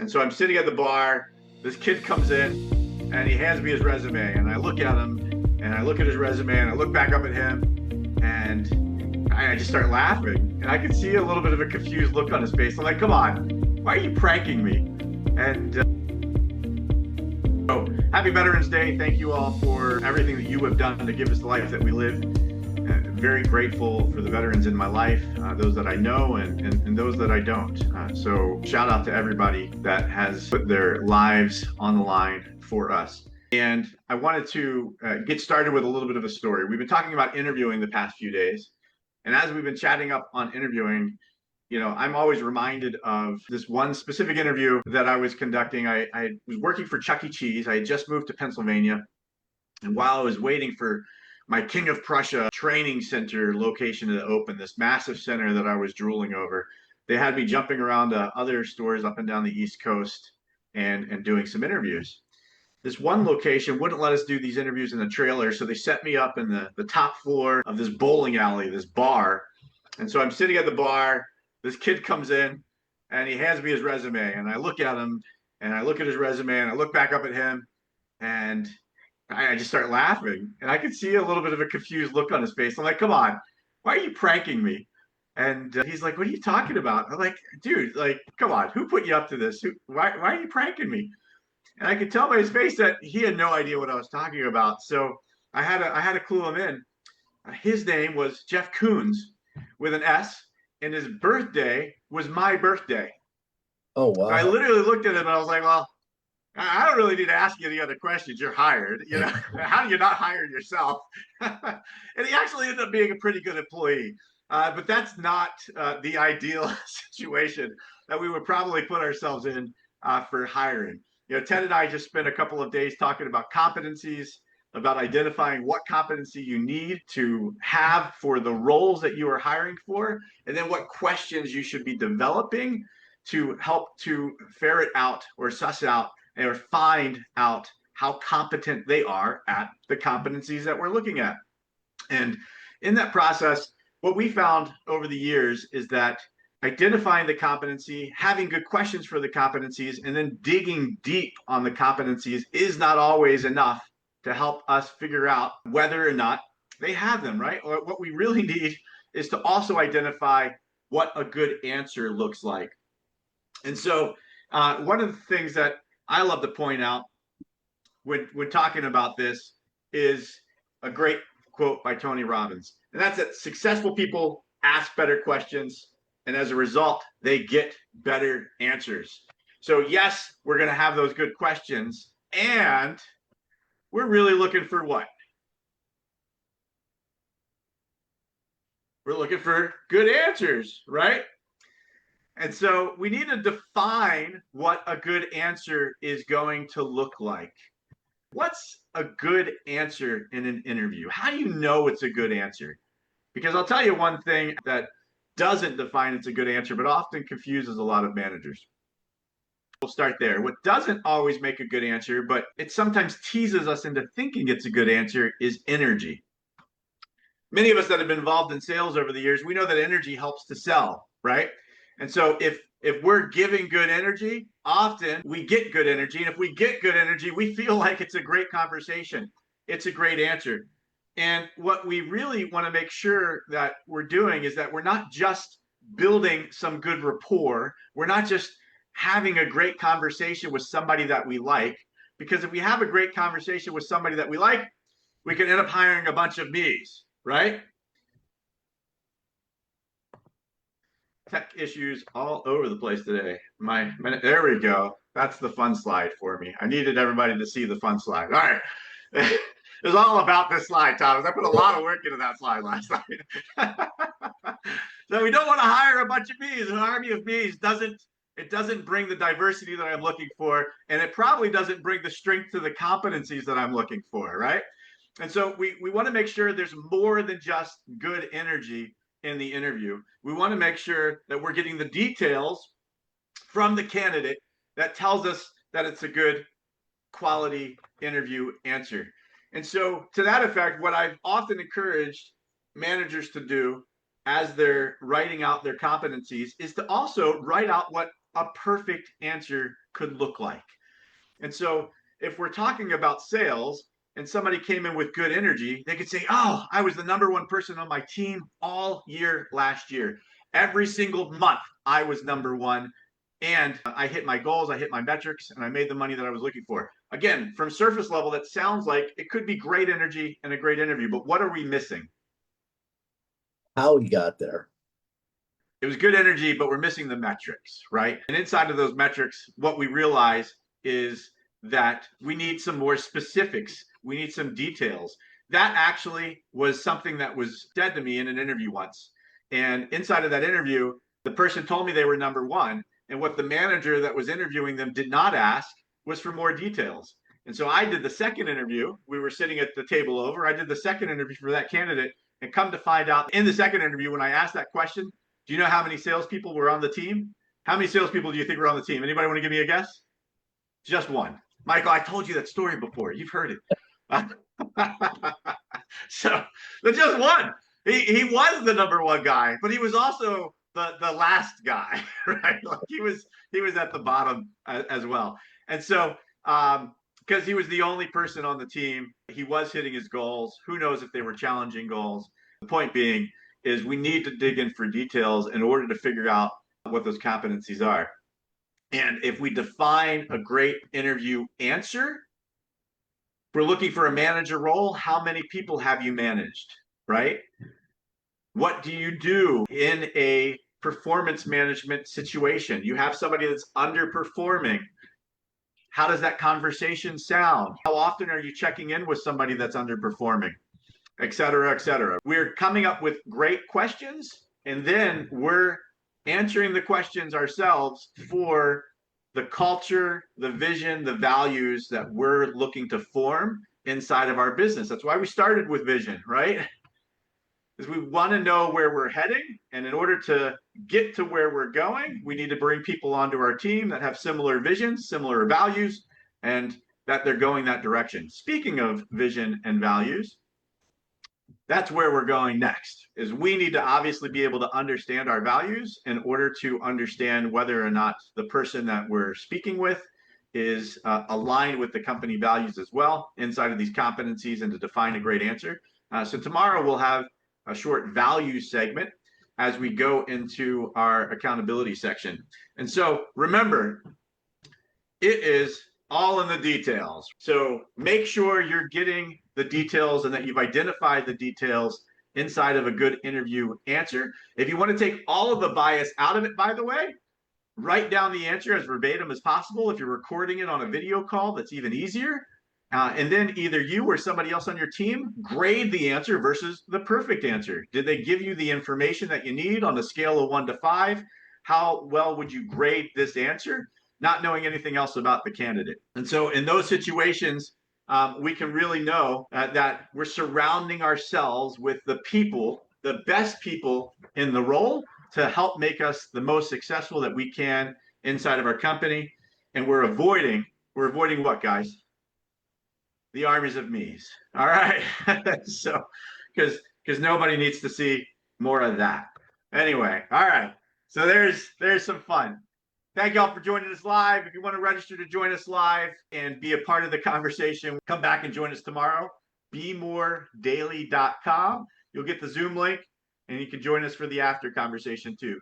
And so I'm sitting at the bar. This kid comes in and he hands me his resume. And I look at him and I look at his resume and I look back up at him and I just start laughing. And I could see a little bit of a confused look on his face. I'm like, come on, why are you pranking me? And so happy Veterans Day. Thank you all for everything that you have done to give us the life that we live. Very grateful for the veterans in my life, those that I know and those that I don't. So shout out to everybody that has put their lives on the line for us. And I wanted to get started with a little bit of a story. We've been talking about interviewing the past few days. And as we've been chatting up on interviewing, I'm always reminded of this one specific interview that I was conducting. I was working for Chuck E. Cheese. I had just moved to Pennsylvania. And while I was waiting for my King of Prussia training center location to open, this massive center that I was drooling over, they had me jumping around to other stores up and down the East Coast and doing some interviews. This one location wouldn't let us do these interviews in the trailer, so they set me up in the top floor of this bowling alley, this bar. And so I'm sitting at the bar. This kid comes in and he hands me his resume, and I look at him and I look at his resume and I look back up at him and I just start laughing, and I could see a little bit of a confused look on his face. I'm like, come on, why are you pranking me? And he's like, what are you talking about? I'm like, dude, like, come on, who put you up to this? Why are you pranking me? And I could tell by his face that he had no idea what I was talking about. So I had to clue him in. His name was Jeff Koons with an S, and his birthday was my birthday. Oh, So I wow. literally looked at him and I was like, well, I don't really need to ask you any other questions. You're hired. How do you not hire yourself? And he actually ended up being a pretty good employee. But that's not the ideal situation that we would probably put ourselves in for hiring. Ted and I just spent a couple of days talking about competencies, about identifying what competency you need to have for the roles that you are hiring for, and then what questions you should be developing to help to ferret out or suss out or find out how competent they are at the competencies that we're looking at. And in that process, what we found over the years is that identifying the competency, having good questions for the competencies, and then digging deep on the competencies is not always enough to help us figure out whether or not they have them, right? Or what we really need is to also identify what a good answer looks like. And so one of the things that I love to point out when talking about this is a great quote by Tony Robbins. And that's that successful people ask better questions, and as a result, they get better answers. So yes, we're going to have those good questions, and we're really looking for what? We're looking for good answers, right? And so we need to define what a good answer is going to look like. What's a good answer in an interview? How do you know it's a good answer? Because I'll tell you one thing that doesn't define it's a good answer, but often confuses a lot of managers. We'll start there. What doesn't always make a good answer, but it sometimes teases us into thinking it's a good answer, is energy. Many of us that have been involved in sales over the years, we know that energy helps to sell, right? And so if we're giving good energy, often we get good energy. And if we get good energy, we feel like it's a great conversation. It's a great answer. And what we really want to make sure that we're doing is that we're not just building some good rapport. We're not just having a great conversation with somebody that we like. Because if we have a great conversation with somebody that we like, we can end up hiring a bunch of me's, right? Tech issues all over the place today. There we go. That's the fun slide for me. I needed everybody to see the fun slide. All right. It was all about this slide, Thomas. I put a lot of work into that slide last night. So we don't want to hire a bunch of bees. An army of bees doesn't bring the diversity that I'm looking for, and it probably doesn't bring the strength to the competencies that I'm looking for, right? And so we want to make sure there's more than just good energy in the interview. We want to make sure that we're getting the details from the candidate that tells us that it's a good quality interview answer. And so to that effect, what I've often encouraged managers to do as they're writing out their competencies is to also write out what a perfect answer could look like. And so if we're talking about sales and somebody came in with good energy, they could say, oh, I was the number one person on my team all year last year. Every single month, I was number one. And I hit my goals, I hit my metrics, and I made the money that I was looking for. Again, from surface level, that sounds like it could be great energy and a great interview, but what are we missing? How he got there. It was good energy, but we're missing the metrics, right? And inside of those metrics, what we realize is that we need some more specifics. We need some details. That actually was something that was said to me in an interview once. And inside of that interview, the person told me they were number one. And what the manager that was interviewing them did not ask was for more details. And so I did the second interview. We were sitting at the table over. I did the second interview for that candidate. And come to find out in the second interview, when I asked that question, do you know how many salespeople were on the team? How many salespeople do you think were on the team? Anybody want to give me a guess? Just one. Michael, I told you that story before. You've heard it. So there's just one. He was the number one guy, but he was also the last guy, right? Like he was at the bottom as well. And so because he was the only person on the team, he was hitting his goals. Who knows if they were challenging goals? The point being is we need to dig in for details in order to figure out what those competencies are. And if we define a great interview answer, we're looking for a manager role. How many people have you managed, right? What do you do in a performance management situation? You have somebody that's underperforming. How does that conversation sound? How often are you checking in with somebody that's underperforming? Et cetera, et cetera. We're coming up with great questions, and then we're answering the questions ourselves for the culture, the vision, the values that we're looking to form inside of our business. That's why we started with vision, right? Because we want to know where we're heading. And in order to get to where we're going, we need to bring people onto our team that have similar visions, similar values, and that they're going that direction. Speaking of vision and values, that's where we're going next. Is we need to obviously be able to understand our values in order to understand whether or not the person that we're speaking with is aligned with the company values as well inside of these competencies, and to define a great answer. So tomorrow we'll have a short value segment as we go into our accountability section. And so remember, it is all in the details. So make sure you're getting the details and that you've identified the details inside of a good interview answer. If you want to take all of the bias out of it, by the way, write down the answer as verbatim as possible. If you're recording it on a video call, that's even easier. And then either you or somebody else on your team grade the answer versus the perfect answer. Did they give you the information that you need on a scale of 1 to 5? How well would you grade this answer, not knowing anything else about the candidate? And so in those situations, we can really know that we're surrounding ourselves with the people, the best people in the role to help make us the most successful that we can inside of our company. And we're avoiding what, guys? The armies of me's. All right. So, because nobody needs to see more of that. Anyway, all right. So there's some fun. Thank y'all for joining us live. If you want to register to join us live and be a part of the conversation, come back and join us tomorrow. BeMoreDaily.com. You'll get the Zoom link, and you can join us for the after conversation too.